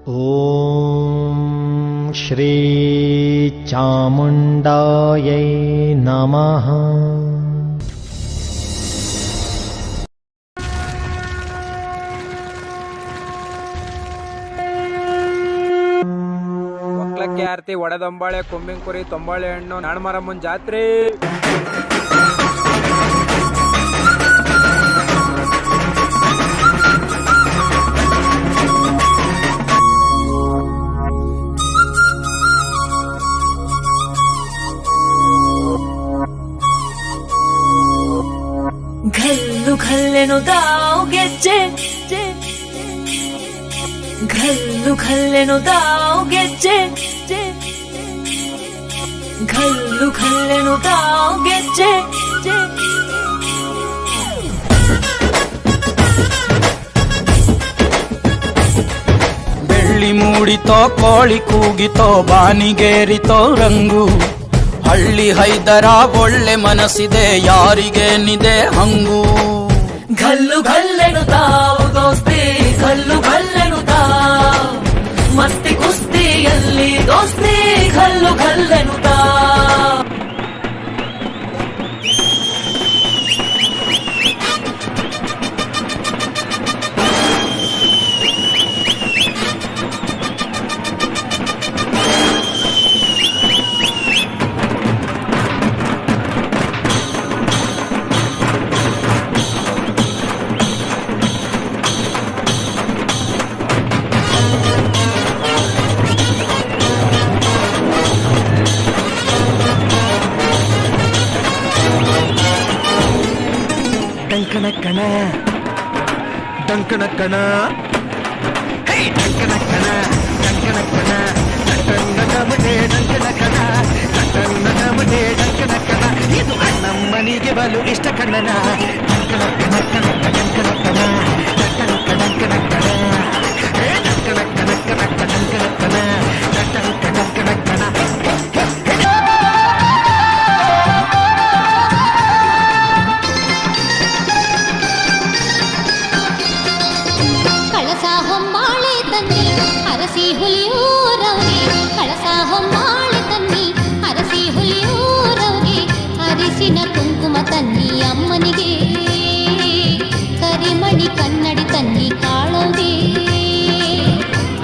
ಓಂ ಶ್ರೀ ಚಾಮುಂಡಾಯೈ ನಮಃ. ಒಕ್ಲಕ್ಕೆ ಆರತಿ, ಒಡೆದೊಂಬಾಳೆ, ಕೊಂಬಿನ ಕುರಿ, ತೊಂಬಾಳೆ ಹಣ್ಣು, ನಾಣಮರಮ್ಮನ ಜಾತ್ರೆ. ಘಲ್ಲು ಘಲ್ಲೆನು ದಾವ್ ಗೆಜ್ಜೆ, ಘಲ್ಲು ಘಲ್ಲೆನು ದಾವ್ ಗೆಜ್ಜೆ, ಘಲ್ಲು ಘಲ್ಲೆನು ದಾವ್ ಗೆಜ್ಜೆ. ಬೆಳ್ಳಿ ಮೂಡಿತೋ, ಕೋಳಿ ಕೂಗಿತೋ, ಬಾನಿಗೇರಿತೋ ರಂಗು. ಹಳ್ಳಿ ಹೈದರ ಒಳ್ಳೆ ಮನಸ್ಸಿದೆ, ಯಾರಿಗೇನಿದೆ ಹಂಗು. ಘಲ್ಲು ಘಲ್ಲೆನು ತಾವು ದೋಸ್ತಿ, ಘಲ್ಲು ಘಲ್ಲೆನು ತಾವ್ ಮಸ್ತಿ ಕುಸ್ತಿಯಲ್ಲಿ ದೋಸ್ತಿ, ಘಲ್ಲು ಘಲ್ಲೆನು ತಾವ್. ಡಂಕಣ ಕಣ ಡಂಕಣ ಕಣ ಡಂಕಣ ಕಣ ಡಂಕಣ ಕಣ ಡಂಕಣಮನೆ ಡಂಕಣ ಕಣ ಡಂಕಣಮನೆ ಡಂಕಣ ಕಣ. ಇದು ನಮ್ಮನಿಗೆ ಬಲು ಇಷ್ಟ ಕಣ್ಣನ. ಡಂಕಣ ಕಣ ಕಣ ಡಂಕಣ ಕಣ ಡಂಕಣ ಡಂಕಣ ಕಣ ಡಂಕಣ ಕಣ ಕಣ ಡಂಕಣ ಕಣ ಡಂಕಣ ಡಂಕಣ ಕಣ. ಕಳಸ ಹೊಂಬಾಳೆ ತನ್ನಿ ಅರಸಿ ಹುಲಿಯೂರವ್ಗೆ, ಕಳಸ ಹೊಂಬಾಳೆ ತನ್ನಿ ಅರಸಿ ಹುಲಿಯೂರವ್ಗೆ, ಅರಿಸಿನ ಕುಂಕುಮ ತನ್ನಿ ಅಮ್ಮನಿಗೆ, ಕರಿಮಣಿ ಕನ್ನಡಿ ತನ್ನಿ ಕಾಳವ್ಗೆ,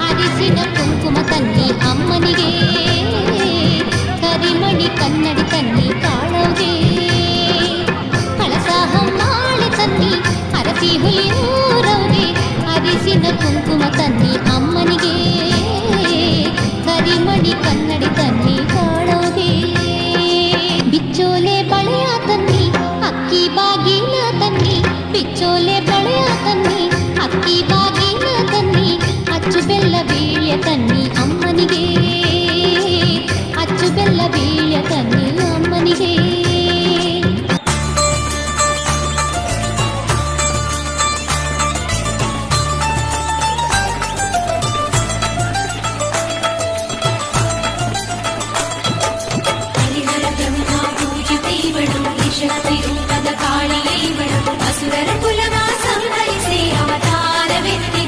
ಅರಿಸಿನ ಕುಂಕುಮ ತನ್ನಿ ಅಮ್ಮನಿಗೆ, ಕರಿಮಣಿ ಕನ್ನಡಿ ತನ್ನಿ ಕಾಳವ್ಗೆ. ಕಳಸ ಹೊಂಬಾಳೆ ತನ್ನಿ ಅರಸಿ ಹುಲಿಯೂರವ್ಗೆ, ಅರಿಸಿನ ಕುಂಕುಮ ತನ್ನಿ ಅಮ್ಮನಿಗೆ, ಕರಿಮಣಿ ಕನ್ನಡಿ ತನ್ನಿ ಕಾಳೋಗೆ. ಬಿಚ್ಚೋಲೆ ಬಳೆಯ ತನ್ನಿ ಅಕ್ಕಿ ಬಾಗಿನ ತನ್ನಿ, ಬಿಚ್ಚೋಲೆ ಬಳೆಯ ತನ್ನಿ ಅಕ್ಕಿ ಬಾಗಿನ ತನ್ನಿ, ಅಚ್ಚು ಬೆಲ್ಲ ಬೀಳ್ಯ ತನ್ನಿ ಅಮ್ಮನಿಗೆ, ಅಚ್ಚು ಬೆಲ್ಲ ಬೀಳ್ಯ ತನ್ನಿ ಅಮ್ಮನಿಗೆ. ಶಕ್ತಿ ರೂಪದ ಕಾಳಿಯೈವಳು, ಅಸುರರ ಕುಲವ ಸಂಹರಿಸಿ ಅವತಾರವೆತ್ತಿ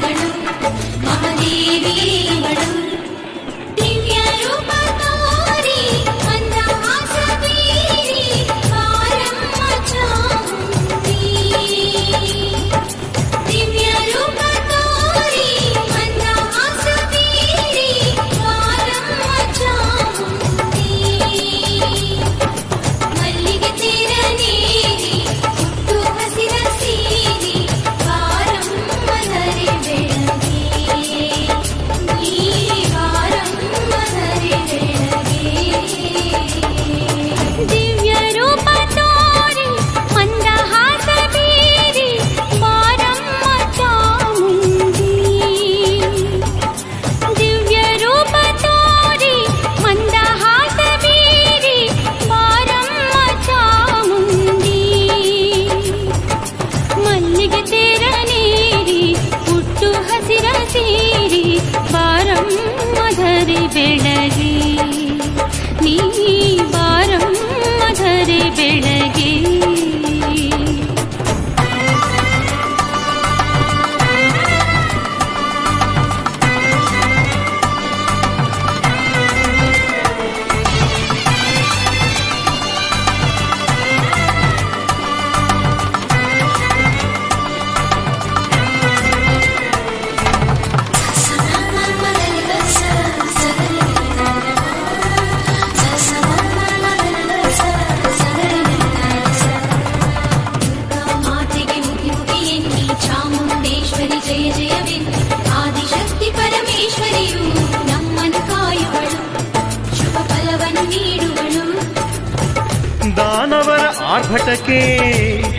ಆರ್ಭಟಕ್ಕೆ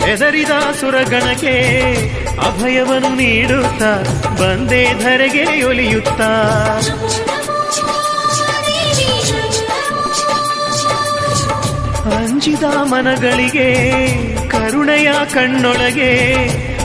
ಹೆದರಿದ ಸುರಗಣಕ್ಕೆ ಅಭಯವನ್ನು ನೀಡುತ್ತಾ ಬಂದೇ ಧರೆಗೆ ಒಲಿಯುತ್ತಾ ಅಂಜಿದ ಮನಗಳಿಗೆ ಕರುಣೆಯ ಕಣ್ಣೊಳಗೆ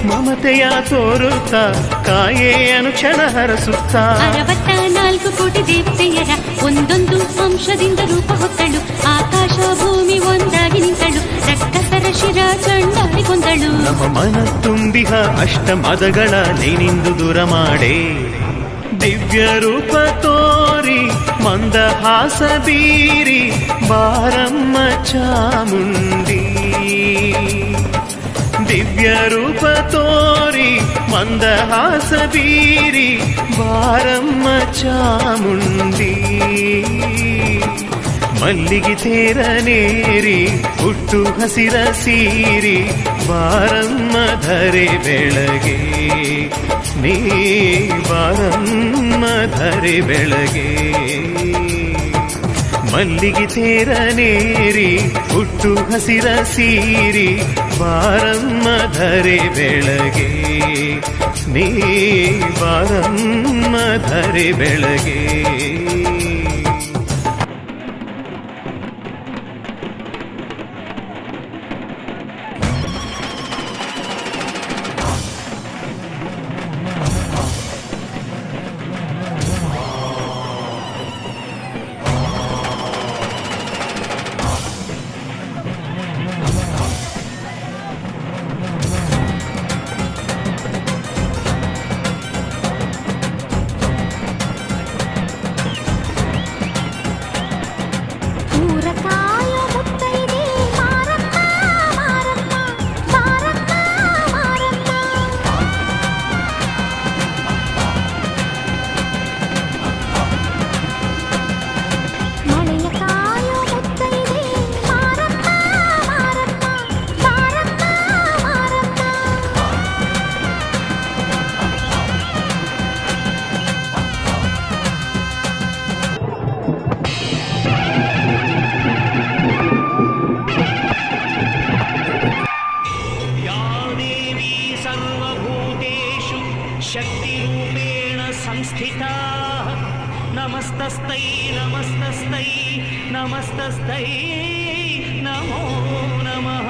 ಮಮತೆಯ ತೋರುತ್ತಾ ಕಾಯೇ ಅನುಕ್ಷಣ ಹರಸುತ್ತಾ 64 ಕೋಟಿ ದೇವತೆಯರ ಒಂದೊಂದು ಅಂಶದಿಂದ ರೂಪ ಹೊತ್ತಳು ಆಕಾಶ ಭೂಮಿ ಒಂದಾಗಿ ನಿಂತಳು ರಕ್ಕಸರ ಶಿರ ಚಂಡಾಡಿಕೊಂಡಳು ನಮ್ಮ ಮನ ತುಂಬಿಹ ಅಷ್ಟ ಮದಗಳ ನೀನಿಂದು ದೂರ ಮಾಡೇ ದಿವ್ಯ ರೂಪ ತೋರಿ ಮಂದಹಾಸ ಬೀರಿ ಬಾರಮ್ಮ ಚಾಮುಂಡಿ ದಿವ್ಯ ರೂಪ ತೋರಿ ಮಂದಹಾಸ ಬೀರಿ ಬಾರಮ್ಮ ಚಾಮುಂಡಿ ಮಲ್ಲಿಗೆ ತೇರನೇರಿ ಹುಟ್ಟು ಹಸಿರ ಸೀರಿ ಬಾರಮ್ಮ ಧರೆ ಬೆಳಗ್ಗೆ ನೀ ಬಾರಮ್ಮ ಧರೆ ಬೆಳಗ್ಗೆ ಮಲ್ಲಿಗೆ ತೇರನೇರಿ ಹುಟ್ಟು ಹಸಿರ ಸೀರಿ ಬಾರಮ್ಮ ಧರೆ ಬೆಳಗ್ಗೆ ನೀ ಬಾರಮ್ಮ ಧರೆ ಬೆಳಗ್ಗೆ शक्तिरूपेण संस्थिता नमस्तस्यै नमस्तस्यै नमस्तस्यै नमो नमः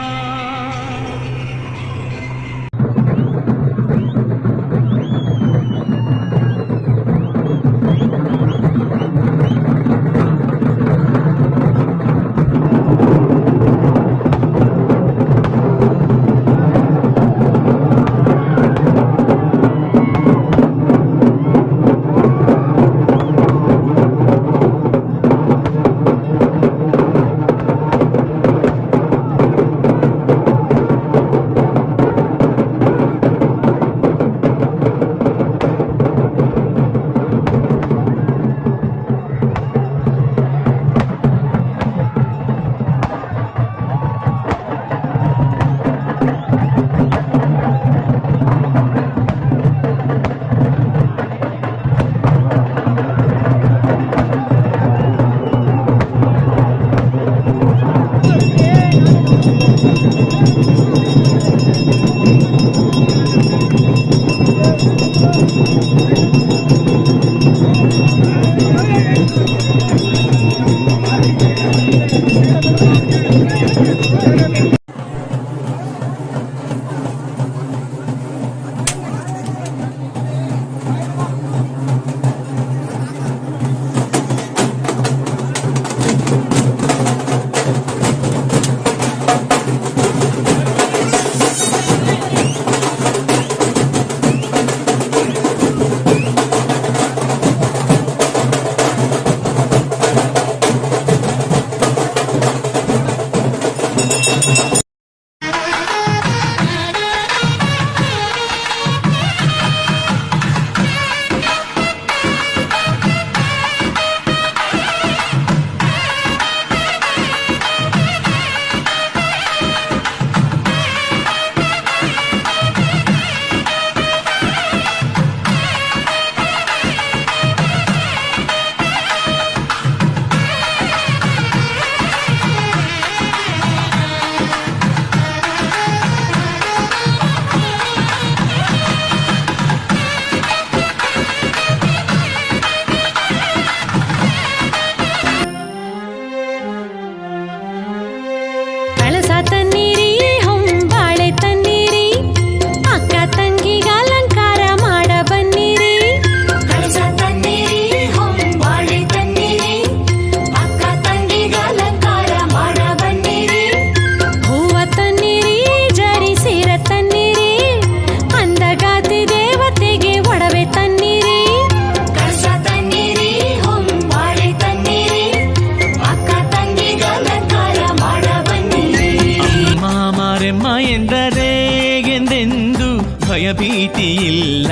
ಭಯಭೀತಿ ಇಲ್ಲ,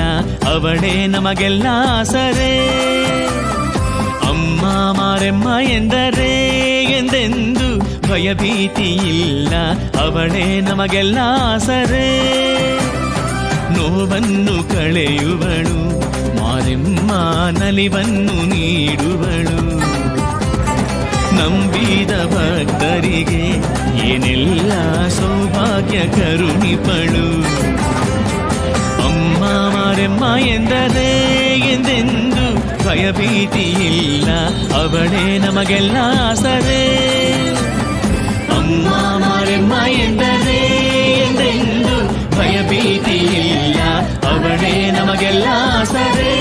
ಅವಳೇ ನಮಗೆಲ್ಲ ಆಸರೆ. ಅಮ್ಮ ಮಾರೆಮ್ಮ ಎಂದರೆ ಎಂದೆಂದು ಭಯಭೀತಿ ಇಲ್ಲ, ಅವಳೇ ನಮಗೆಲ್ಲ ಆಸರೆ. ನೋವನ್ನು ಕಳೆಯುವಳು ಮಾರೆಮ್ಮ, ನಲಿವನ್ನು ನೀಡುವಳು. ನಂಬಿದ ಭಕ್ತರಿಗೆ ಏನೆಲ್ಲ ಸೌಭಾಗ್ಯ ಕರುಣಿಪಳು. ಅಮ್ಮ ಮಾರೆಮ್ಮ ಎಂದರೆ ಎಂದೆಂದು ಭಯಭೀತಿ ಇಲ್ಲ, ಅವಳೇ ನಮಗೆಲ್ಲ ಆಸರೆ. ಅಮ್ಮ ಮಾರೆಮ್ಮ ಎಂದರೆ ಎಂದೆಂದು ಭಯಭೀತಿ ಇಲ್ಲ, ಅವಳೇ ನಮಗೆಲ್ಲ ಆಸರೆ.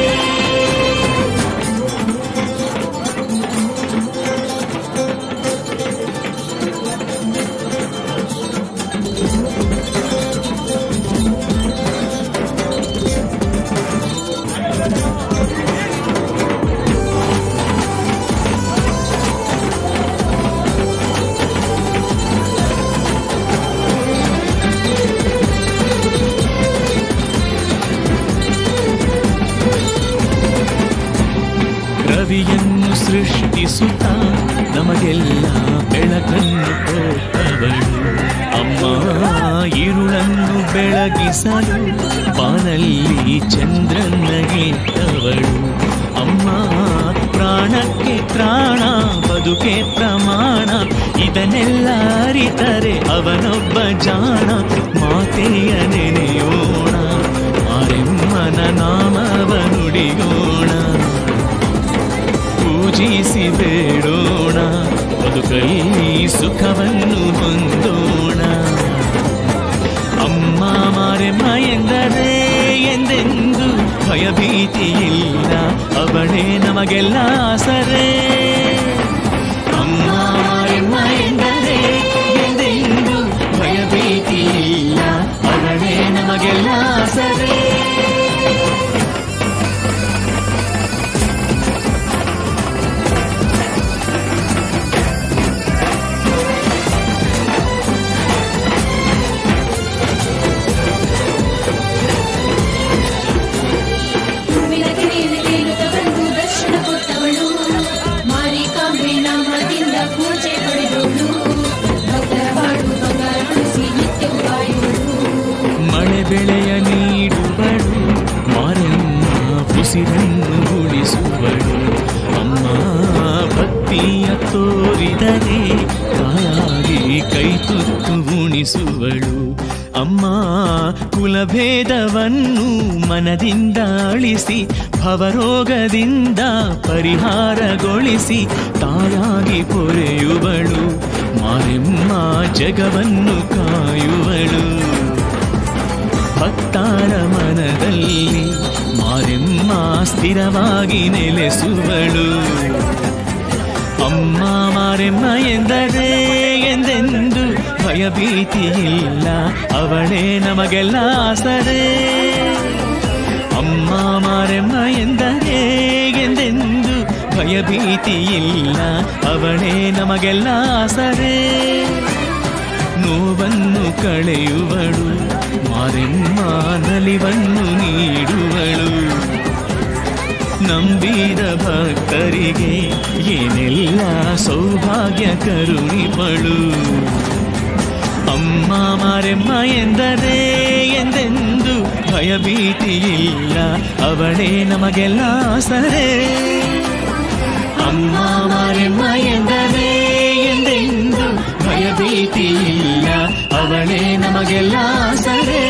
ರವಿಯನ್ನು ಸೃಷ್ಟಿಸುತ್ತ ನಮಗೆಲ್ಲ ಬೆಳಕನ್ನು ಕೊಟ್ಟವಳು. ಅಮ್ಮ ഇരുಳನ್ನು ಬೆಳಗಿಸಲು ಬಾನಲ್ಲಿ ಚಂದ್ರನಗಿಟ್ಟವಳು. ಅಮ್ಮ ಪ್ರಾಣಕ್ಕೆ ಪ್ರಾಣ, ಬದುಕೆ ಪ್ರಮಾಣ, ಇದನ್ನೆಲ್ಲ ಅರಿತರೆ ಅವನೊಬ್ಬ ಜಾಣ. ಮಾತೆಯ ನೆನೆಯೋಣ, ಮಾರೆಮ್ಮನ ನಾಮವ ನುಡಿಯೋಣ. ಪೂಜಿಸಿ ಬೇಡೋಣ, ಬದುಕಲ್ಲಿ ಸುಖವನ್ನು ಹೊಂದೋಣ. ಅಮ್ಮ ಮಾರೆಮ್ಮ ಎಂದರೆ ಎಂದೆಂದು ಭಯಭೀತಿ ಇಲ್ಲ, ಅವಳೇ ನಮಗೆಲ್ಲ ಆಸರೆ. ಅಮ್ಮ ಮಾರೆಮ್ಮ ಎಂದರೆ ಎಂದೆಂದು ಭಯಭೀತಿ ಇಲ್ಲ, ಅವಳೇ ನಮಗೆಲ್ಲ ಆಸರೆ. ಬೆಳೆಯ ನೀಡುವಳು ಮಾರೆಮ್ಮ, ಉಸಿರನ್ನು ಉಳಿಸುವಳು. ಅಮ್ಮ ಭಕ್ತಿಯ ತೋರಿದರೆ ತಾಯಿ ಕೈ ತುತ್ತು ಉಣಿಸುವಳು. ಅಮ್ಮ ಕುಲಭೇದವನ್ನು ಮನದಿಂದ ಅಳಿಸಿ, ಭವರೋಗದಿಂದ ಪರಿಹಾರಗೊಳಿಸಿ ತಾಯಾಗಿ ಪೊರೆಯುವಳು. ಮಾರೆಮ್ಮ ಜಗವನ್ನು ಕಾಯುವಳು. ಭಕ್ತರ ಮನದಲ್ಲಿ ಮಾರೆಮ್ಮ ಸ್ಥಿರವಾಗಿ ನೆಲೆಸುವಳು. ಅಮ್ಮ ಮಾರೆಮ್ಮ ಎಂದರೆ ಎಂದೆಂದು ಭಯಭೀತಿ ಇಲ್ಲ, ಅವಳೇ ನಮಗೆಲ್ಲ ಆಸರೆ. ಅಮ್ಮ ಮಾರೆಮ್ಮ ಎಂದರೆ ಎಂದೆಂದು ಭಯಭೀತಿ ಇಲ್ಲ, ಅವಳೇ ನಮಗೆಲ್ಲ ಆಸರೆ. ನೋವನ್ನು ಕಳೆಯುವಳು ಮಾರೆಮ್ಮ, ನಲಿವನ್ನು ನೀಡುವಳು. ನಂಬಿದ ಭಕ್ತರಿಗೆ ಏನೆಲ್ಲ ಸೌಭಾಗ್ಯ ಕರುಣಿಪಳು. ಅಮ್ಮ ಮಾರೆಮ್ಮ ಎಂದರೆ ಎಂದೆಂದು ಭಯಭೀತಿ ಇಲ್ಲ, ಅವಳೇ ನಮಗೆಲ್ಲ ಆಸರೆ. ಅಮ್ಮ ಮಾರೆಮ್ಮ ಎಂದರೆ ಎಂದೆಂದು ಭಯಭೀತಿ ಇಲ್ಲ, ಅವಳೇ ನಮಗೆಲ್ಲ ಆಸರೆ.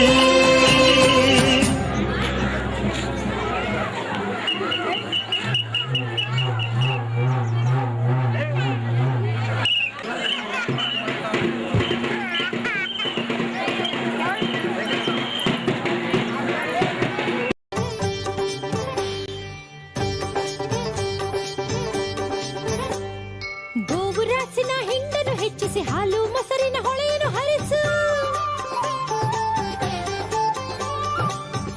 ಗೋವುರಾಸಿನ ಹಿಂಡನ್ನು ಹೆಚ್ಚಿಸಿ ಹಾಲು ಮೊಸರಿನ ಹೊಳೆಯನ್ನು ಹರಿಸು.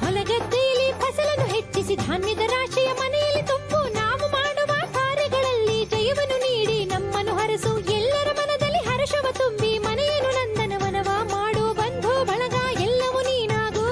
ಹೊಲಗದ್ದೆಯಲ್ಲಿ ಫಸಲನ್ನು ಹೆಚ್ಚಿಸಿ ಧಾನ್ಯದ ರಾಶಿಯ ಮನೆಯಲ್ಲಿ ತುಂಬು. ನಾವು ಮಾಡುವ ಕಾರ್ಯಗಳಲ್ಲಿ ಜಯವನ್ನು ನೀಡಿ ನಮ್ಮನ್ನು ಹರಸು. ಎಲ್ಲರ ಮನದಲ್ಲಿ ಹರ್ಷವ ತುಂಬಿ ಮನೆಯನ್ನು ನಂದನವನವ ಮಾಡು. ಬಂಧು ಬಳಗ ಎಲ್ಲವೂ ನೀನಾಗು.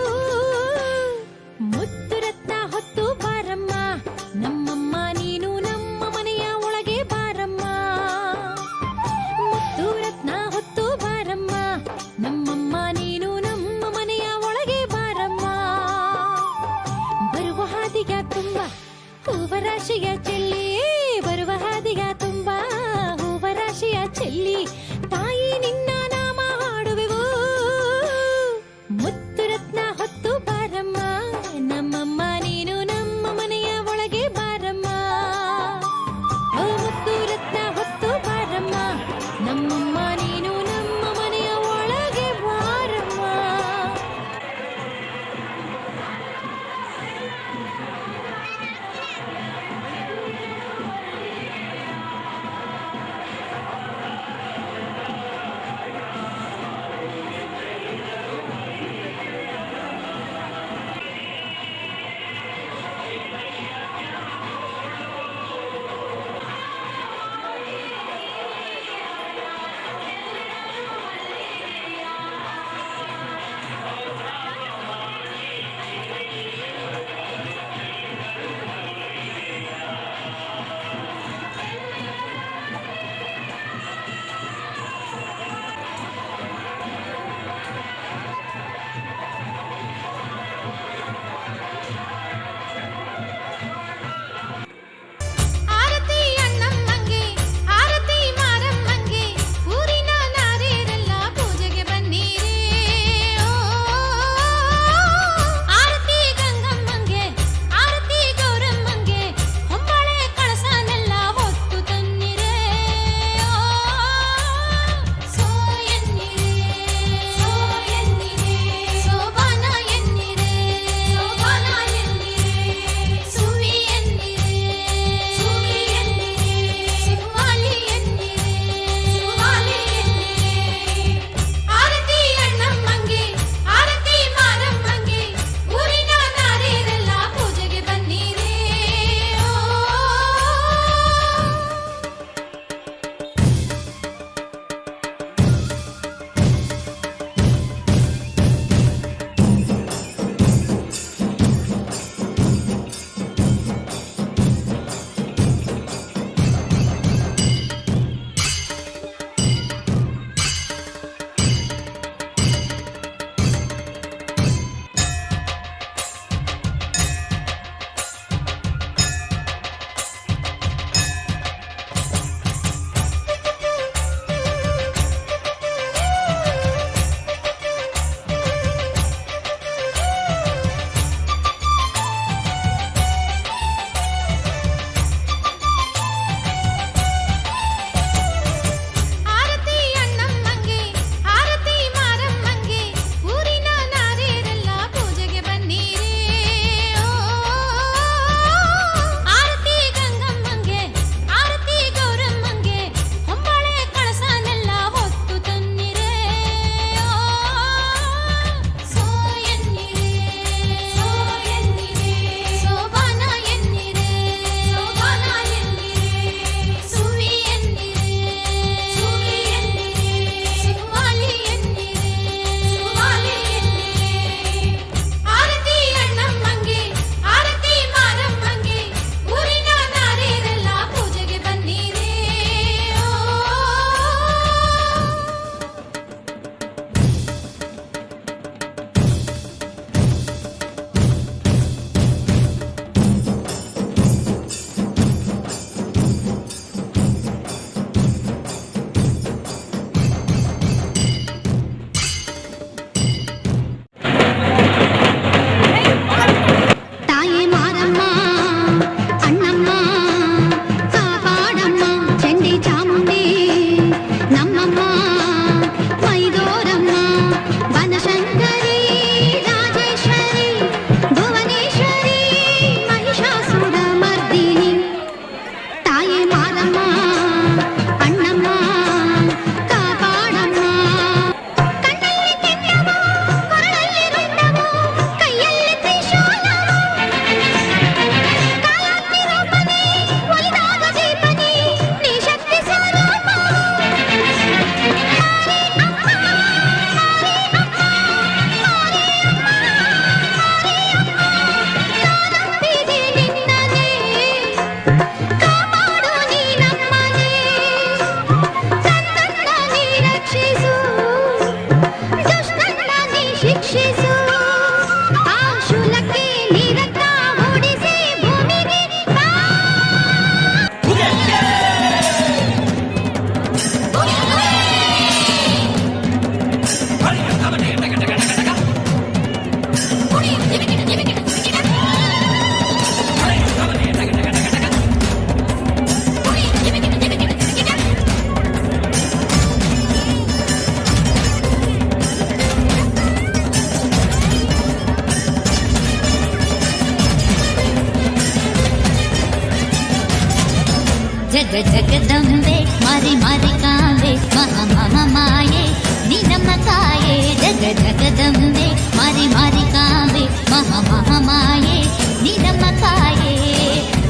ಜಗ ಜಗದಂಬೆ ಮಾರಿ ಮಾರಿ ಕಾಂಬೆ ಮಹಾ ಮಹಾ ಮಾಯೆ ನೀ ನಮ್ಮ ಕಾಯೆ ಜಗ ಜಗದಂಬೆ ಮಾರಿ ಮಾರಿ ಕಾಂಬೆ ಮಹಾ ಮಹಾ ಮಾಯೆ ನೀ ನಮ್ಮ ಕಾಯೆ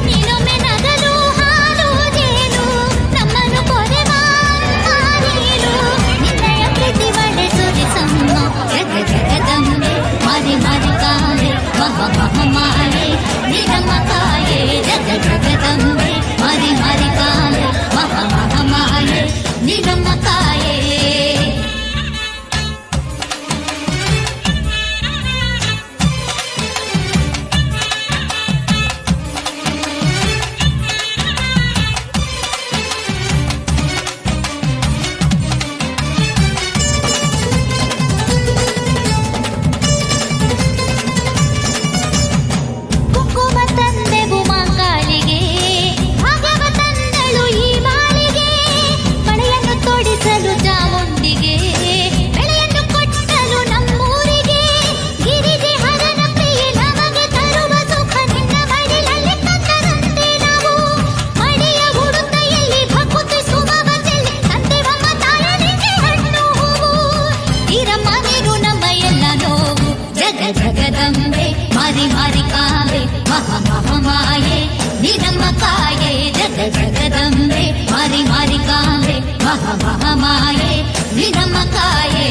ನೀನೊಮ್ಮೆ ನಗಲು ಹಾಲು ಜೇನು ನಮ್ಮನ್ನು ಕೊರೆವ ನೀನು ನಿನ್ನಯ ಪ್ರೀತಿ ಒಳ್ಳೆ ಸುರಿಸಮ್ಮ ಜಗ ಜಗದಂಬೆ ಮಾರಿ ಮಾರಿ ಕಾಂಬೆ ಮಹಾ ಮಹಾ ಮಾಯೆ ನೀ ನಮ್ಮ ಕಾಯೆ ಜಗ ಜಗದಂಬೆ ಮಾರಿ ಮಾರಿ ಕಾಂಬೆ ಮಹಾ ಮಹಾ ಮಾಯೆ ನೀ ನಮ್ಮ ಕಾಯೆ ಕುಂಕುಮ ತಂದೆವು ಮಾಂಗಾಳಿಗೆ ಭಾಗ್ಯವ ತಂದಳು ಈ ಬಾಳಿಗೆ ಮಳೆಯನ್ನು ತೊಡಿಸಲು ಚಾಮುಂಡಿಗೆ ಬೆಳೆಯನ್ನು ಕೊಟ್ಟಲು ನಮ್ಮೂರಿಗೆ ಗಿರಿಜೆ ಹರನ ಪ್ರಿಯೆ ನಮಗೆ ತರುವ ಸುಖ ನಿನ್ನ ಮಡಿಲಲ್ಲಿ ತಂದರಂತೆ ನಾವು ಮಡಿಯ ಉಡುಗೆಯಲ್ಲಿ ಭಕುತಿ ಸುಮವ ಚೆಲ್ಲಿ ತಂದೆವಮ್ಮ ತಾಯನಿಗೆ ಹಣ್ಣು ಹೂವು ಈರಮ್ಮ ನೀರು ನಮ್ಮ ಎಲ್ಲ ನೋವು ಜಗ ಜಗದಂಬೆ ಮಾರಿ ಮಾರಿ ಕಾಂಬೆ ಮಹಾ ಮಹಾ ಮಾಯೆ ನೀ ನಮ್ಮ ಕಾಯೆ ಜಗ ಜಗದಂಬೆ ಮಾರಿ ಮಾರಿ ಕಾಂಬೆ ಮಹಾ ಮಹಾ ಮಾಯೆ ನೀ ನಮ್ಮ ಕಾಯೆ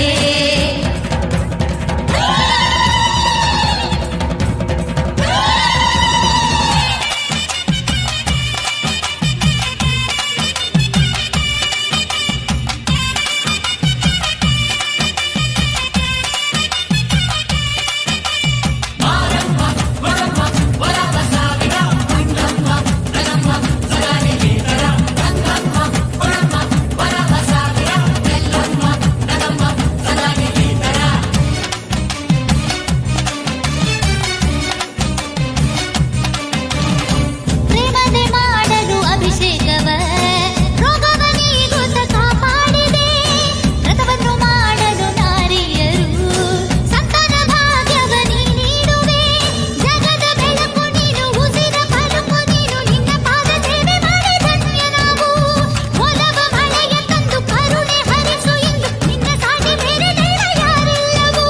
ಪ್ರೇಮದೆ ಮಾಡಲು ಅಭಿಷೇಕವ ರೋಗವ ನೀಗುತ್ತ ಕಾಪಾಡಿದೆ ವ್ರತವನ್ನು ಮಾಡಲು ನಾರಿಯರು ಸಂತಾನ ಭಾಗ್ಯವ ನೀ ನೀಡುವೆ ಜಗದ ಬೆಳಕು ನೀನು ಉಸಿರ ಪಲುಕು ನೀನು ನಿನ್ನ ಪಾದ ಸೇವೆ ಮಾಡಿ ಧನ್ಯ ನಾವು ಒಲವ ಮಳೆಯ ತಂದು ಕರುಣೆ ಹರಿಸು ಎಂದು ನಿನ್ನ ಸಾಟಿ ಬೇರೆ ದೈವ ಯಾರಿಲ್ಲವು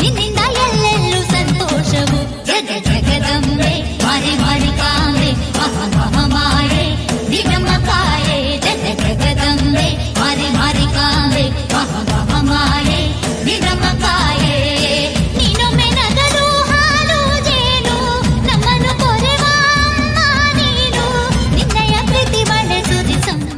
ನಿನ್ನಿಂದ ಎಲ್ಲೆಲ್ಲೂ ಸಂತೋಷವು ಜಗ ಜಗದಂಬೆ ಮಾರಿ ಮಾರಿ ಕಾಂಬೆ ಮಹಾ ಮಹಾ ಮಾಯೆ ನೀ ನಮ್ಮ ಕಾಯೆ ಜಗ ಜಗದಂಬೆ ಮಾರಿ ಮಾರಿ ಕಾಂಬೆ ಮಹಾ ಮಹಾ ಮಾಯೆ ನೀ ನಮ್ಮ ಕಾಯೆ ನೀನೊಮ್ಮೆ ನಗಲು ಹಾಲು ಜೇನು ನಮ್ಮನ್ನು ಕೊರೆವ ನೀನು ನಿನ್ನಯ ಪ್ರೀತಿ ಒಳ್ಳೆ ಸುರಿಸಮ್ಮ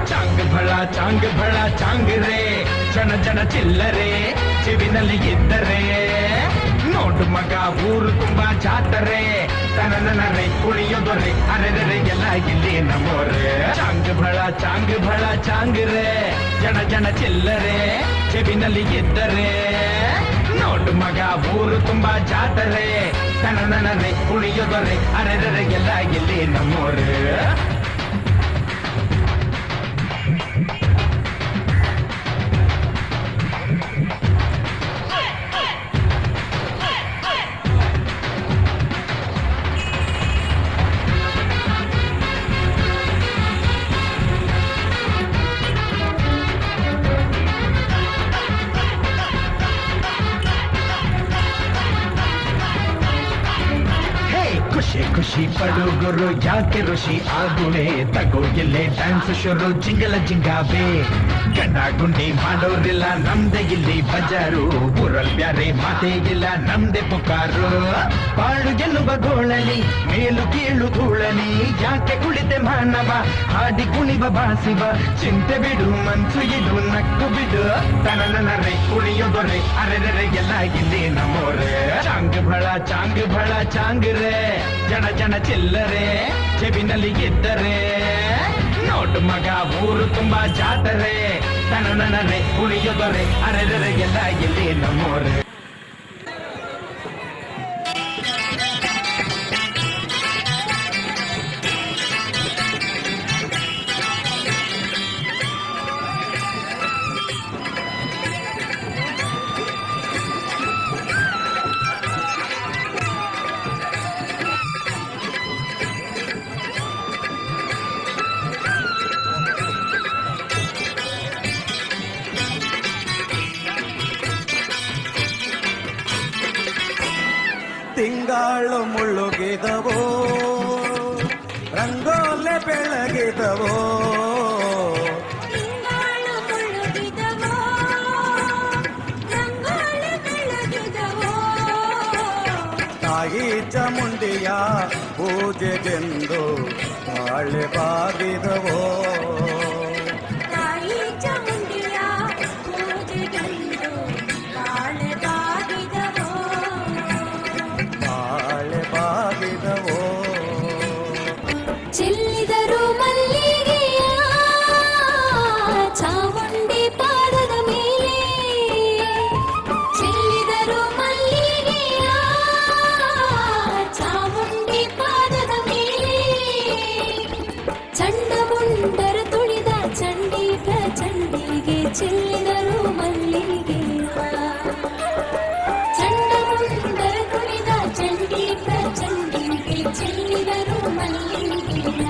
ಚಾಂಗ್ ಭಳ ಚಾಂಗ್ ರೇ ಜನ ಜನ ಚಿಲ್ಲರೆ ಚೆವಿನಲ್ಲಿ ಇದ್ದರೆ ನೋಡು ಮಗ ಊರು ತುಂಬಾ ಜಾತರೆ ತನನರೆ ಕುಣಿಯೋದೊರೆ ಅರೆದರೆ ಎಲ್ಲ ಇಲ್ಲಿ ನಮ್ಮೋರೆ ಚಾಂಗ್ ಭಳ ಚಾಂಗ್ ರೇ ಜನ ಜನ ಚಿಲ್ಲರೆ ಚೆವಿನಲ್ಲಿ ಇದ್ದರೆ ನೋಡು ಮಗ ಊರು ತುಂಬಾ ಜಾತರೆ ತನನರೆ ಕುಣಿಯೋದೊರೆ ಅರೆದರೆ ಎಲ್ಲ ಇಲ್ಲಿ ನಮ್ಮೋರೆ ಖುಷಿ ಖುಷಿ ಖುಷಿ ಪಡು ಗುರು ಯಾಕೆ ಋಷಿ ಆಗುವೆ ತಗೋ ಇಲ್ಲೇ ಡ್ಯಾನ್ಸ್ ಶುರು ಜಿಂಗಲ ಜಿಂಗಾಬೆ ಗಂಡ ಗುಂಡಿ ಮಾಡೋರಿಲ್ಲ ನಮ್ದೆ ಇಲ್ಲಿ ಬಜಾರು ಊರಲ್ ಬ್ಯಾರೆ ಮಾತೆ ಇಲ್ಲ ನಮ್ದೆ ಪುಕಾರು ಪಾಡು ಗೆಲ್ಲುವ ಗೋಳಲಿ ಮೇಲು ಕೀಳು ಧೂಳಲಿ ಯಾಕೆ ಕುಳಿತೆ ಮಾನವ ಹಾಡಿ ಕುಣಿವ ಬಾಸಿವ ಚಿಂತೆ ಬಿಡು ಮನ್ಸು ಇಡು ನಕ್ಕು ಬಿಡು ತನನರೆ ಕುಣಿಯೋದೊರೆ ಅರೆರೆ ಎಲ್ಲ ಇಲ್ಲಿ ನಮ್ಮೋರೆ ಚಾಂಗ್ ಭಳ ಚಾಂಗ್ ರೇ ಜನ ಜನ ಚಿಲ್ಲರೆ ಚೆಬಿನಲ್ಲಿ ಗೆದ್ದರೆ ನೋಟು ಮಗ ಊರು ತುಂಬಾ ಜಾತರೆ ತನನರೆ ಕುಣಿಯೋದೊರೆ ಅರೆರೆ ಎಲ್ಲ ಇಲ್ಲಿ ನಮ್ಮೋರೆ ತಿಂಗಾಳು ಮುಳ್ಳುಗಿದವೋ ರಂಗೋಲೆ ಬೆಳಗಿದವೋ ತಾಯಿ ಚಾಮುಂಡಿಯ ಪೂಜೆಗೆಂದು ಬಾಳೆ ಬಾಗಿದವೋ ಚೆಲ್ಲಿದರು ಮಲ್ಲಿಗೆಯ ಚಾಮುಂಡಿ ಪಾದದ ಮೇಲೆ ಚೆಲ್ಲಿದರು ಮಲ್ಲಿಗೆಯ ಚಾಮುಂಡಿ ಪಾದದ ಮೇಲೆ ಚಂಡಮುಂಡರ ತುಳಿದ ಚಂಡಿ ಪ್ರಚಂಡಿಗೆ ಚೆಲ್ಲಿದರು ಮಲ್ಲಿಗೆಯ ಚಂಡಮುಂಡರ ತುಳಿದ ಚಂಡಿ ಪ್ರಚಂಡಿಗೆ ಚೆಲ್ಲಿದರು ಮಲ್ಲಿಗೆಯ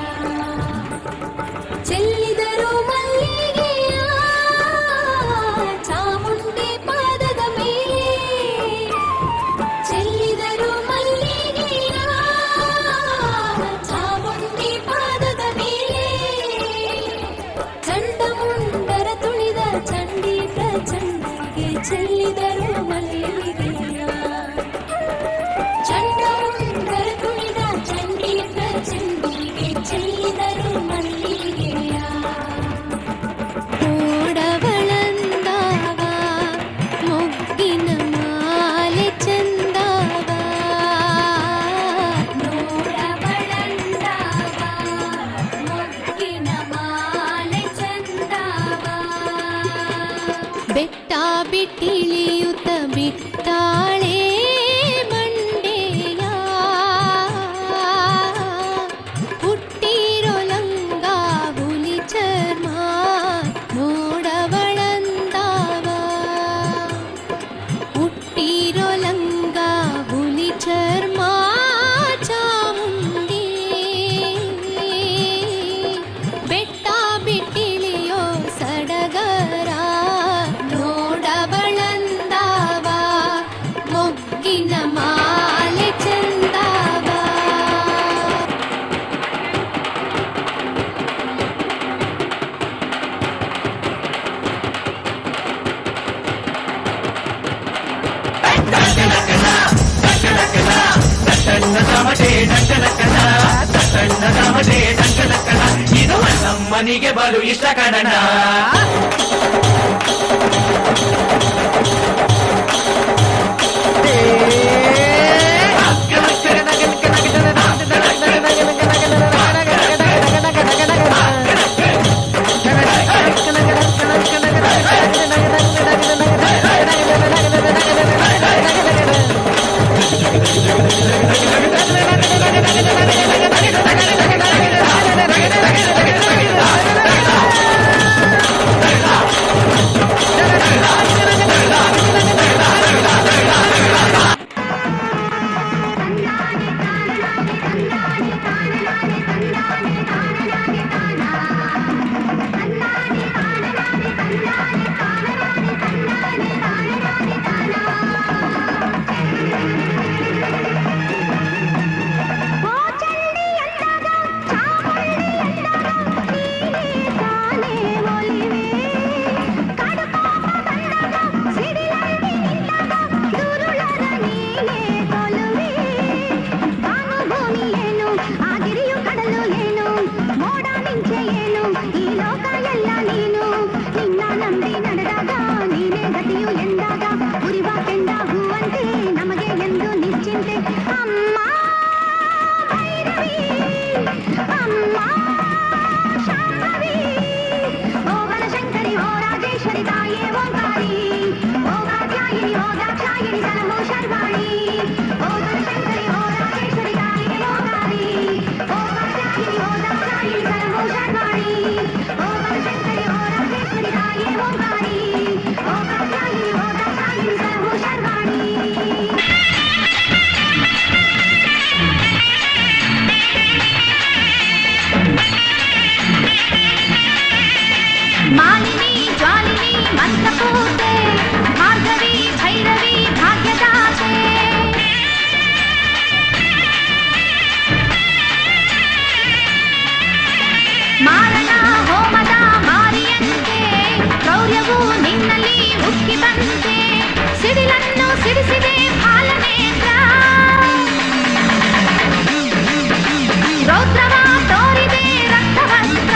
ಚೆಲ್ಲಿದರು ಮಲ್ಲಿಗೆಯ ಚಾಮುಂಡಿ ಪಾದದ ಮೇಲೆ ಚೆಲ್ಲಿದರು ಮಲ್ಲಿಗೆಯ ಚಾಮುಂಡಿ ಪಾದದ ಮೇಲೆ ಚಂಡಮುಂಡರ ತುಳಿದ ಚಂಡಿ ಪ್ರಚಂಡಿಗೆ ಚೆಲ್ಲಿದರು ಮಲ್ಲಿಗೆಯ ಚಂಡಮುಂಡರ ತುಳಿದ ಚಂಡಿ ಪ್ರಚಂಡಿಗೆ ಚೆಲ್ಲಿದರು ಮಲ್ಲಿಗೆಯ ಓಡವಳಂದಾವ ಮೊಗ್ಗಿನ ಮಾಲೆ ಚಂದಾವ ನೋಡವಳಂದಾವ ಮೊಗ್ಗಿನ ಮಾಲೆ ಚಂದಾವ ಬೆಟ್ಟ ಬಿಟ್ಟಿಳಿಯುತ್ತ ಬಿಟ್ಟಾಳೆ ಮಂಡೆಯ ಹುಟ್ಟಿರೋ ಲಂಗ ಹುಲಿ ಚರ್ಮ ನೋಡವಳಂದಾವ ಹುಟ್ಟಿರೋ ಲಂಗ ಹುಲಿ ಚರ್ಮ ಚಾಮುಂಡಿ ಬೆಟ್ಟ ಬಿಟ್ಟಿಳಿಯೋ ಸಡಗರ ನೋಡವಳಂದಾವ ಮೊಗ್ಗಿನ ಮಾಲೆ ಚಂದಾವ ಇದು ನಮ್ಮನಿಗೆ ಬಲು ಇಷ್ಟ ಕಣಣ ಮಾಲಿನಿ ಜ್ವಾಲಿನಿ ಮಂತ್ರಪೂತೆ ಭಾರ್ಗವಿ ಭೈರವಿ ಭಾಗ್ಯದಾತೆ ಮಾರಣ ಹೋಮದ ಮಾರಿಯಂತೆ ಕ್ರೌರ್ಯವು ನಿನ್ನಲ್ಲಿ ಉಕ್ಕಿ ಬಂತೆ ಸಿಡಿಲನ್ನು ಸಿಡಿಸಿದೆ ಫಾಲನೇತ್ರ ರೌದ್ರವ ತೋರಿದೆ ರಕ್ತವಸ್ತ್ರ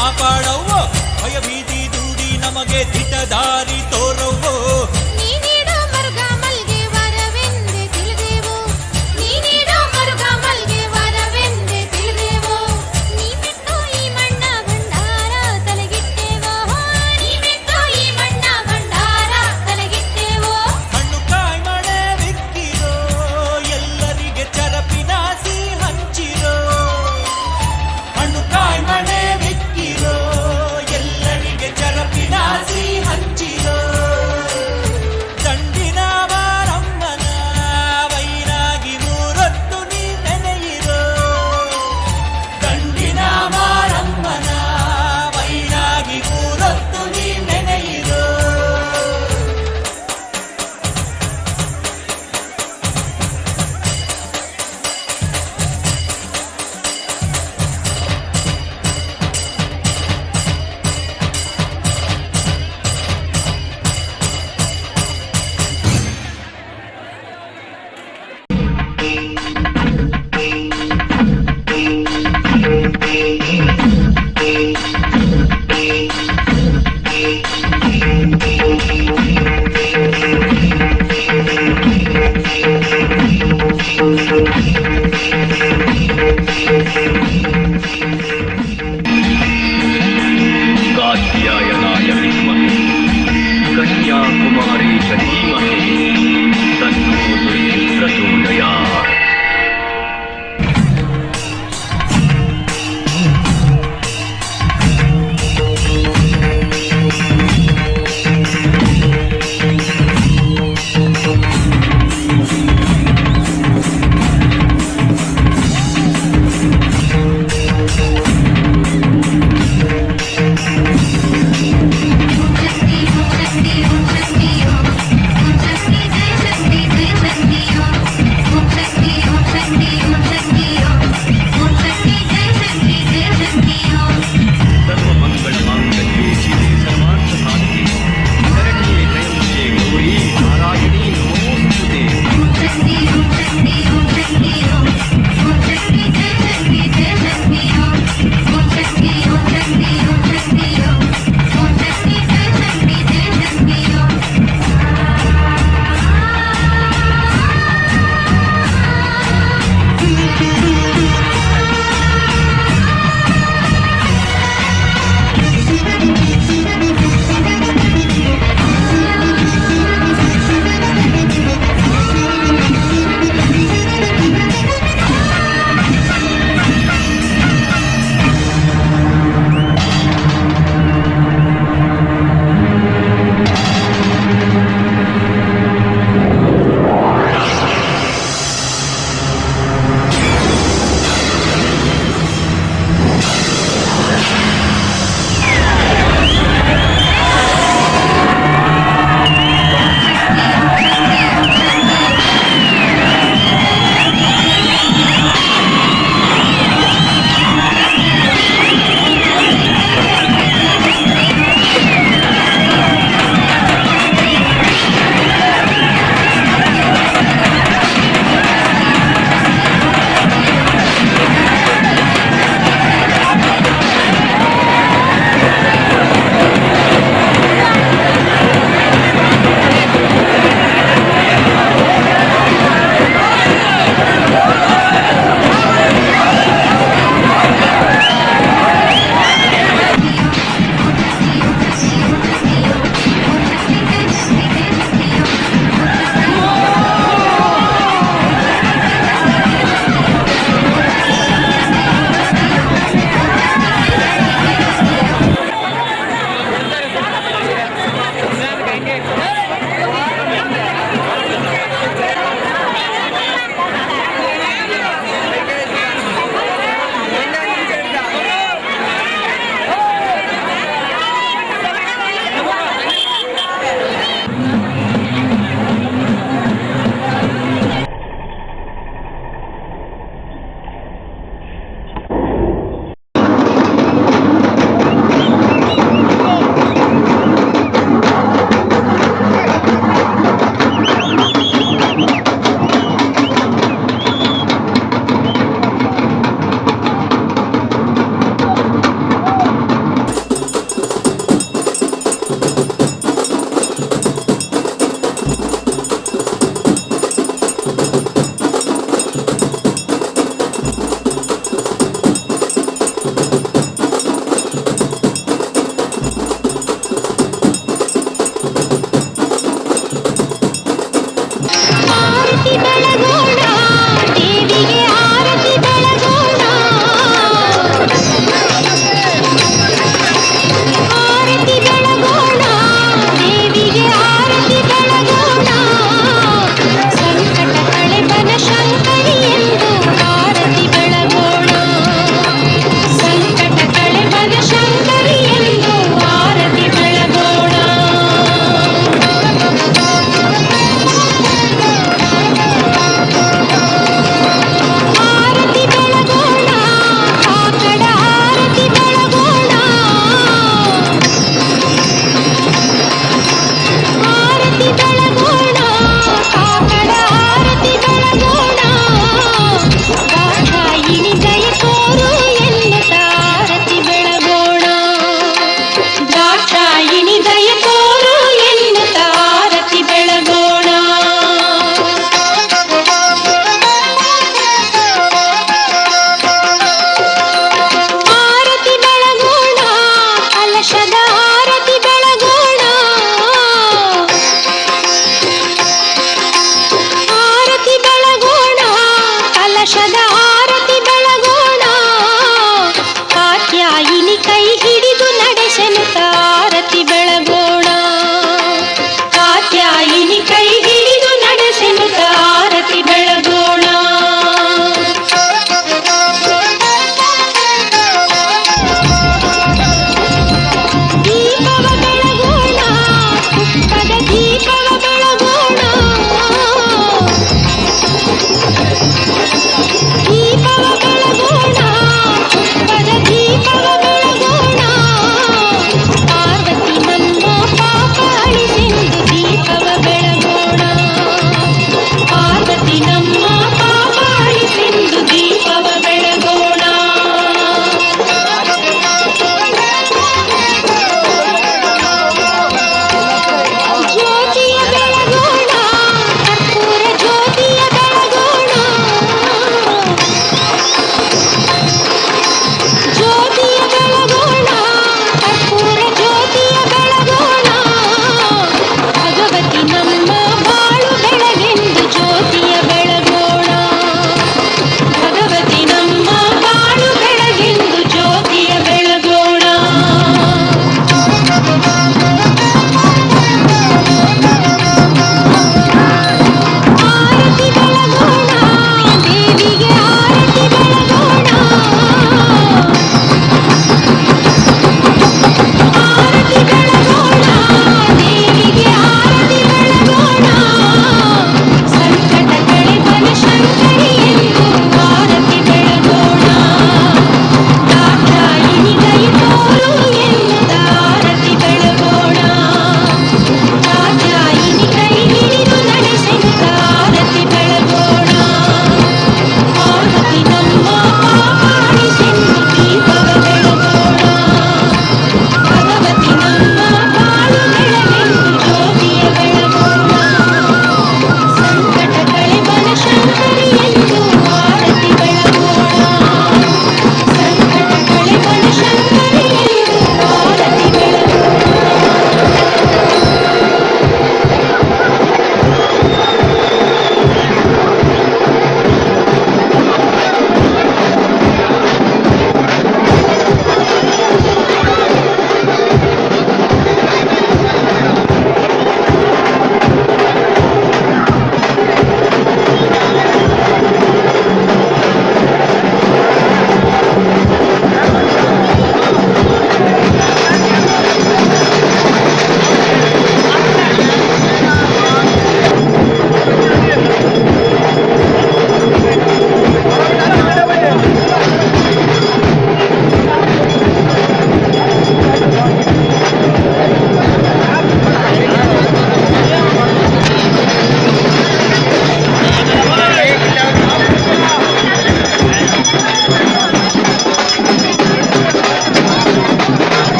ಕಾಪಾಡವ್ವೋ ಭಯ ಭೀತಿ ದೂಡಿ ನಮಗೆ ದಿಟ್ಟ ದಾರಿ ತೋರವ್ವೋ ನೀನೀಡೋ ಮರುಗ ಮಲ್ಗೆ ವರವೆಂದೆ ತಿಳಿದೆವು ನೀನೀಡೋ ಮರುಗ ಮಲ್ಗೆ ವರವೆಂದೆ ತಿಳಿದೆವು ನೀ ಬಿಟ್ಟು ಈ ಮಣ್ಣ ಭಂಡಾರ ತಲೆಗಿಟ್ಟೆವೋ ನೀ ಬಿಟ್ಟು ಈ ಮಣ್ಣ ಭಂಡಾರ ತಲೆಗಿಟ್ಟೆವೋ ಹಣ್ಣು ಕಾಯಿ ಮಳೆ ಬಿಕ್ಕಿರೋ ಎಲ್ಲರಿಗೆ ಚರಪಿನಾಸಿ ಹಂಚಿರೋ ಹಣ್ಣು ಕಾಯಿ ಮಳೆ ಬಿಕ್ಕಿರೋ ಎಲ್ಲರಿಗೆ ಚರಪಿನಾಸಿ ಹಂಚಿರೋ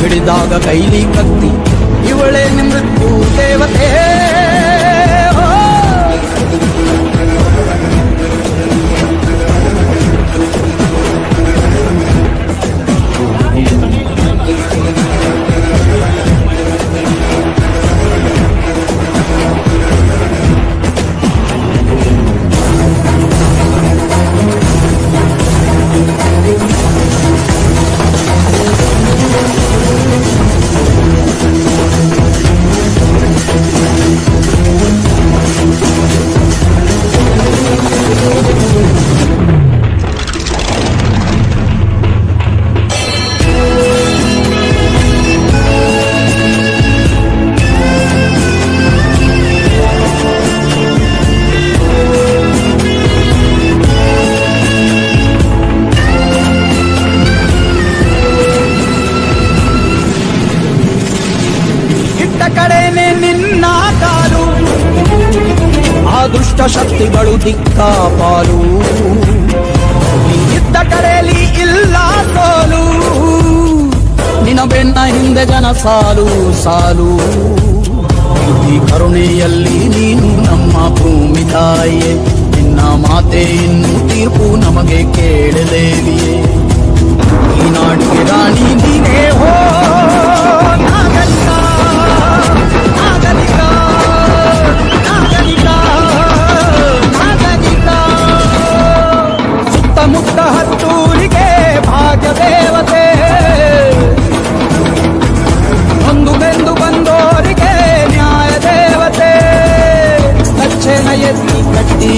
ಹಿಡಿದಾಗ ಕೈಲಿ ಕತ್ತಿ ಇವಳೇ ಮೃತ್ಯು ದೇವತೆ. ಕಡೆನೆ ನಿನ್ನ ಕಾಲು ಆ ದುಷ್ಟ ಶಕ್ತಿಗಳು ದಿಕ್ಕಾಪಾಲು. ಇದ್ದ ಕಡೆಯಲ್ಲಿ ಇಲ್ಲ ಸೋಲು, ನಿನ್ನ ಬೆನ್ನ ಹಿಂದೆ ಜನ ಸಾಲು ಸಾಲು. ಈ ಕರುಣೆಯಲ್ಲಿ ನೀನು ನಮ್ಮ ಭೂಮಿ ತಾಯಿಯೇ, ನಿನ್ನ ಮಾತೆ ಇನ್ನು ತೀರ್ಪು ನಮಗೆ ಕೇಳಲೇವಿಯೇ. ಈ ನಾಡಿಗೆ ರಾಣಿ ನೀನೇ ಹೋ ನಾಗರಿಕ ನಾಗರಿಕ ನಾಗರಿಕ ನಾಗರಿಕ. ಸುತ್ತಮುತ್ತ ಹತ್ತೂರಿಗೆ ಭಾಗ್ಯ ದೇವತೆ, ಒಂದು ಬೆಂದು ಬಂದೋರಿಗೆ ನ್ಯಾಯ ದೇವತೆ. ಕಚ್ಚೆನ ಎತ್ತಿ ಕಟ್ಟಿ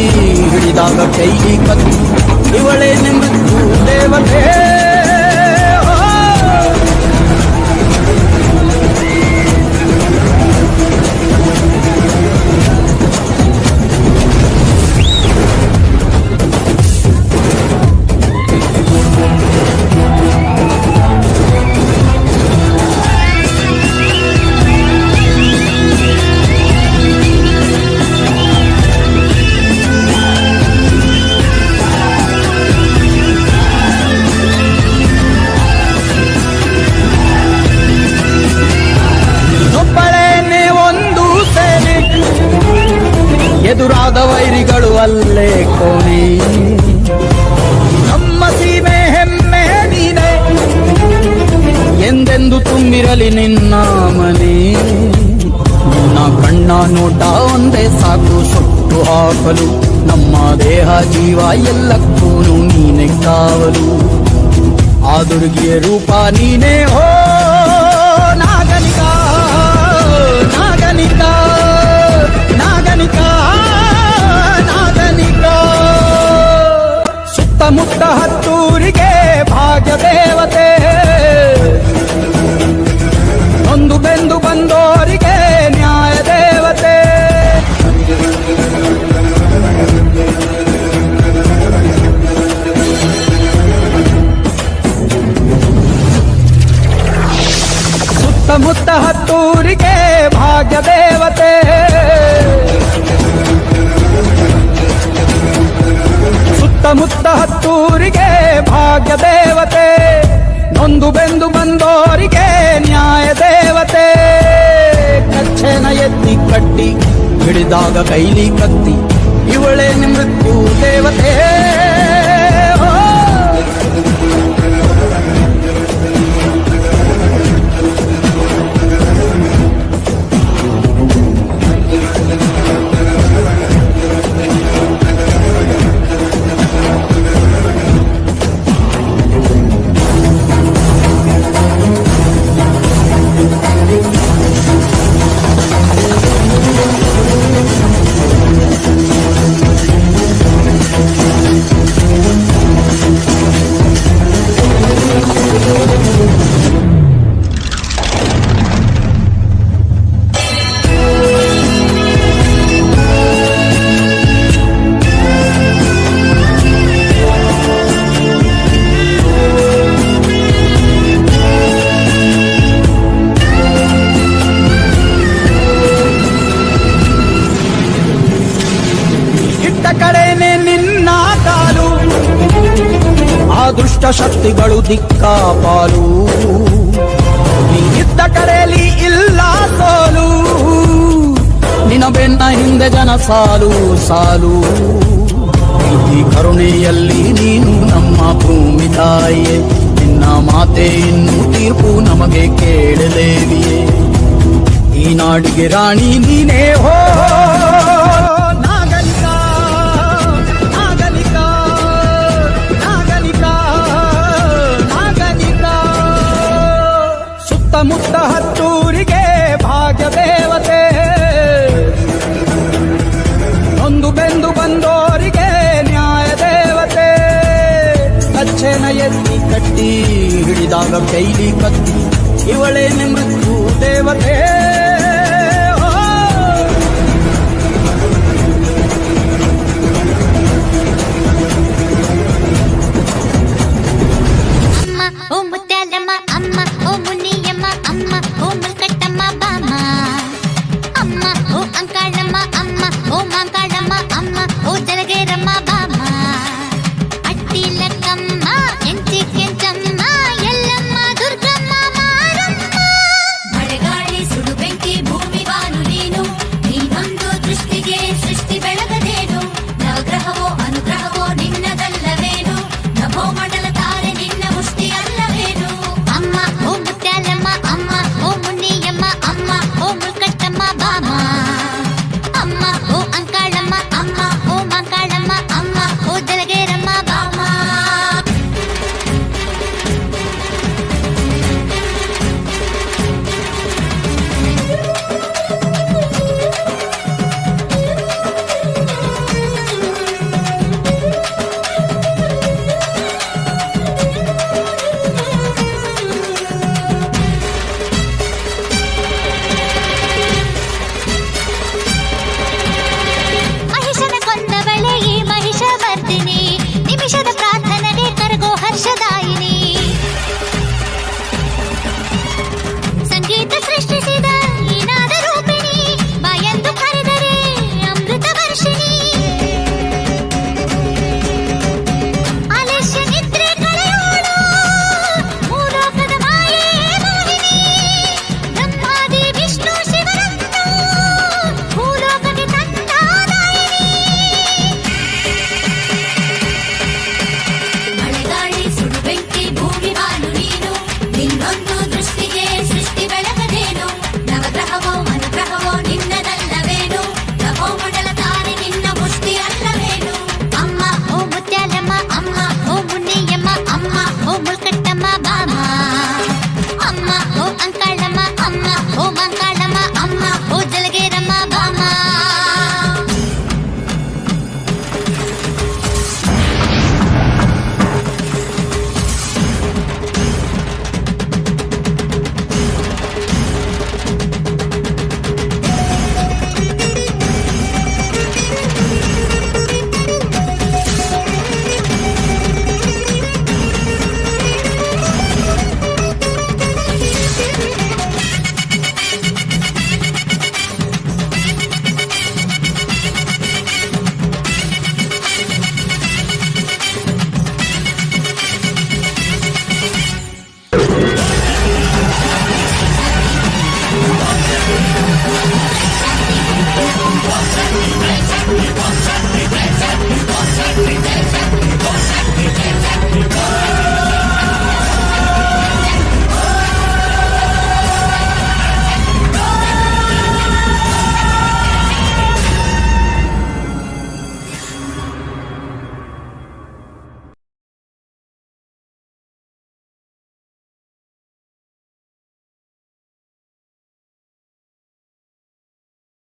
ಹಿಡಿದಾಗ ಕೈಲಿ ಕತ್ತಿ ಇವಳೇ ಮೃತ್ಯು ದೇವತೆ. ಎದುರಾದ ವೈರಿಗಳು ಅಲ್ಲೇ ಕೋಣೆ, ನಮ್ಮ ಸೀಮೆ ಹೆಮ್ಮೆ ನೀನೆ, ಎಂದೆಂದು ತುಂಬಿರಲಿ ನಿನ್ನ ಮನೆ. ನಿನ್ನ ಕಣ್ಣ ನೋಟ ಒಂದೇ ಸಾಕು ಸುಟ್ಟು ಹಾಕಲು, ನಮ್ಮ ದೇಹ ಜೀವ ಎಲ್ಲಕ್ಕೂ ನೀನೆ ಕಾವಲು. ಆ ದುರ್ಗಿಯ ರೂಪ ನೀನೇ ಹೋ ನಾಗನಿಕ ನಾಗನಿಕ ನಾಗನಿಕ ನಾಗನಿಕ. ಸುತ್ತಮುತ್ತ ಹತ್ತೂರಿಗೆ ಭಾಗ್ಯ ದೇವತೆ, ಒಂದು ಬೆಂದು ಬಂದೋರಿಗೆ ನ್ಯಾಯ ದೇವತೆ. ಸುತ್ತಮುತ್ತ ಹತ್ತೂರಿಗೆ ಭಾಗ್ಯ ದೇವತೆ, ಸುತ್ತಮುತ್ತ ಹತ್ತೂರಿಗೆ ಭಾಗ್ಯ ದೇವತೆ, ನೊಂದು ಬೆಂದು ಬಂದೋರಿಗೆ ನ್ಯಾಯ ದೇವತೆ. ಕಚ್ಚೆನ ಎತ್ತಿ ಕಟ್ಟಿ ಹಿಡಿದಾಗ ಕೈಲಿ ಕತ್ತಿ ಇವಳೇ ಮೃತ್ಯು ದೇವತೆ. ದುಷ್ಟ ಶಕ್ತಿಗಳು ದಿಕ್ಕಾಪಾಲು. ಬಂದೆ ಜನ ಸಾಲು ಸಾಲು. ಪ್ರೀತಿ ಕರುಣೆಯಲ್ಲಿ ನೀನು ನಮ್ಮ ಭೂಮಿ ತಾಯಿಯೇ, ನಿನ್ನ ಮಾತೆ ಇನ್ನು ತೀರ್ಪು ನಮಗೆ ಕೇಳಲೇವಿಯೇ. ಈ ನಾಡಿಗೆ ರಾಣಿ ನೀನೇ ಹೋ ನಾಗಲಿಕ ನಾಗಲಿಕ ನಾಗಲಿಕ ನಾಗಲಿಕ. ಸುತ್ತಮುತ್ತ ಹತ್ತೂರಿಗೆ ಭಾಗ್ಯ ದೇವತೆ, ನೊಂದು ಬೆಂದು ಬಂದೋರಿಗೆ ನ್ಯಾಯ ದೇವತೆ. ಕಚ್ಚೆನ ಎತ್ತಿ ಕಟ್ಟಿ ಹಿಡಿದಾಗ ಕೈಲಿ ಕತ್ತಿ, ಇವಳೇ ಮೃತ್ಯು ದೇವತೆ.